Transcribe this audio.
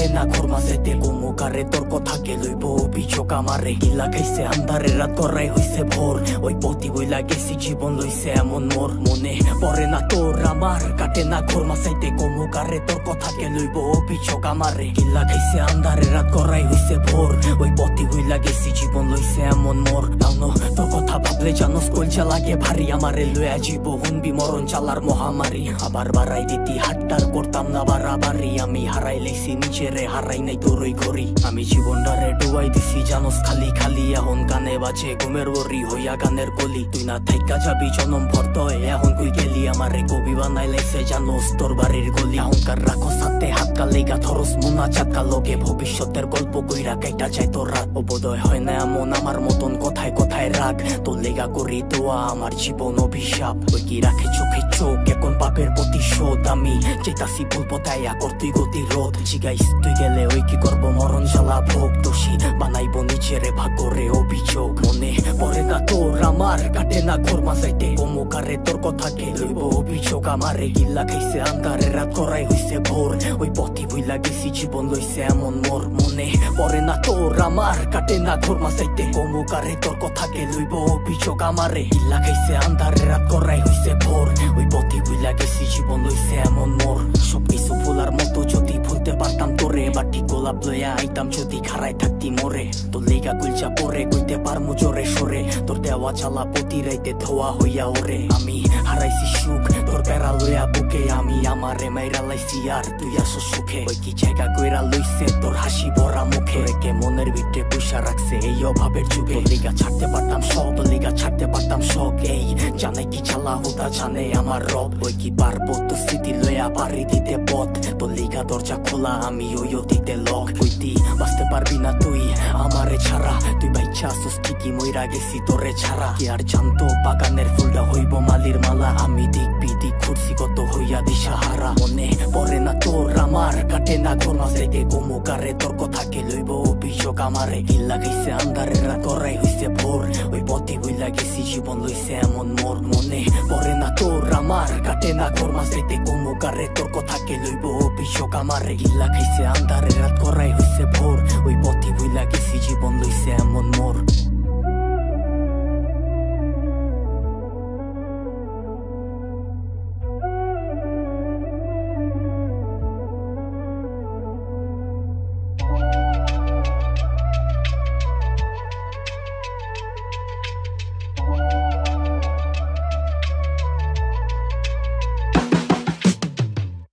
কাটে না ঘর মাঝেতে গোমুকারে তর্ক থাকে লইব অভিযোগ আমারে গিলা খাইছে আন্ধারে রাত করাই হইছে ভোর ওই পতি বইলা গেছি জীবন লইছে এমন মোর মনে পড়ে না তোর আমার কাটে না ঘর মাঝেতে গোমুকারে তর্ক থাকে লইব অভিযোগ আমারে গিলা খাইছে আন্ধারে রাত করাই হইছে ভোর ওই পতি বইলা গেছি জীবন লইছে এমন মোর দাউনো তোর কথা ভাবলে জানোস কলজা লাগে ভারী আমারে লইয়া জীব হুনবি মরণ চালার মহামারী আবার বাড়াই দিতি হাট্টার করতাম না বাড়াবাড়ি আমি হারাই লেছি নিজেরে হারাই নাই তোরই ঘড়ি আমি জীবনটারে ডুবাই দিছি জানোস খালি খালি এখন গানে বাজে ঘুমের বরি হইয়া গানের কলি তুই না থাইকা যাবি জনম ভর্ত এখন কই গেলি আমারে কবি বানাই লাইছে জানোস তোর বাড়ির গলি অহংকার রাখো সাথে হাত কালেগা ধরস মুনা চাকা লগে ভবিষ্যতের গল্প কইরা কাইটা যায় তোর রাত অবোধয় হয় না এমন আমার মতন কথায় কথায় রাগ তোর লেগা করি দোয়া আমার জীবন অভিশাপ ওই কি রাখে চোখে চোখ এখন পাপের প্রতিশোধ আমি চেতাসি ভুল পথাইয়া করতুই গতি রোধ জিগাইস তুই গেলে ওই কি করবো মরণ জ্বালা ভোগ দোষী বানাইব নিজেরে ভাগ্যরে অভিযোগ মনে পড়ে না তোর আমার কাটে না ঘর মাঝাইতে গোমুকারে তোর কথা কে লইব অভিযোগ আমারে গিল্লা খাইছে আন্ধারে রাত করাই হইছে ভোর ওই পথি ভুইলা গেছি জীবন লইছে এমন মোর মনে পড়ে না তোর আমার কাটে না ঘর মাঝাইতে গোমুকারে তোর কথা কে লইব অভিযোগ আমারে গিল্লা খাইছে আন্ধারে রাত করাই হইছে ভোর ওই পথি ভুইলা গেছি জীবন লইছে এমন মোর সবকিছু ভুলার মতো যদি ভুলতে পারতাম তোরে বাটি গোলাপ লইয়া আইতাম যদি খারাই থাকতি মোরে তোর লেগা গুলচা পরে কইতে পারমু জোরে সরে তোর দেওয়া চালা প্রতি রাইতে ধোয়া হইয়া ওরে আমি হারাইছি সুখ তোর বেড়া লইয়া বুকে আমি আমারে মাইরা লাইছি আর তুই আসো সুখে ওই কি জায়গা কইরা লইছে তোর হাসি ভরা মুখে রেখে মনের ভিতরে পুষা রাখছে এই অভাবের যুগে লিগা ছাড়তে পারতাম সব লিগা ছাড়তে পারতাম সব এই জানে কি চালা হুদা জানে আমার রব ওই কি পারবো তো স্মৃতি লইয়া পারি দিতে পথ তোর লিগা দরজা খোলা আমি ওই অতীতে লক কইতি বাঁচতে পারবি না তুই আমারে ছাড়া তুই বাইচ্ছা আসোস ঠিকই মইরা গেছি তোরে ছাড়া কি আর জানতো বাগানের ফুলটা হইব মালির মালা আমি দিক বিদিক ঘুরছি কত হইয়া দিশাহারা মনে পড়ে না তোর আমার কাটে না ঘর মাঝাইতে গোমুকারে তোর কথা কে লইব অভিযোগ আমারে গিল্লা খাইছে আন্ধারে রাত করাই হইছে ভোর ওই পথে হইলা গেছি জীবন লইছে এমন মোর মনে পড়ে না তোর আমার কাটে না ঘর মাঝাইতে গোমুকারে তোর কথা কে লইব অভিযোগ আমারে গিল্লা খাইছে আন্ধারে রাত করাই হইছে ভোর ওই পথে হইলা গেছি জীবন লইছে এমন মোর।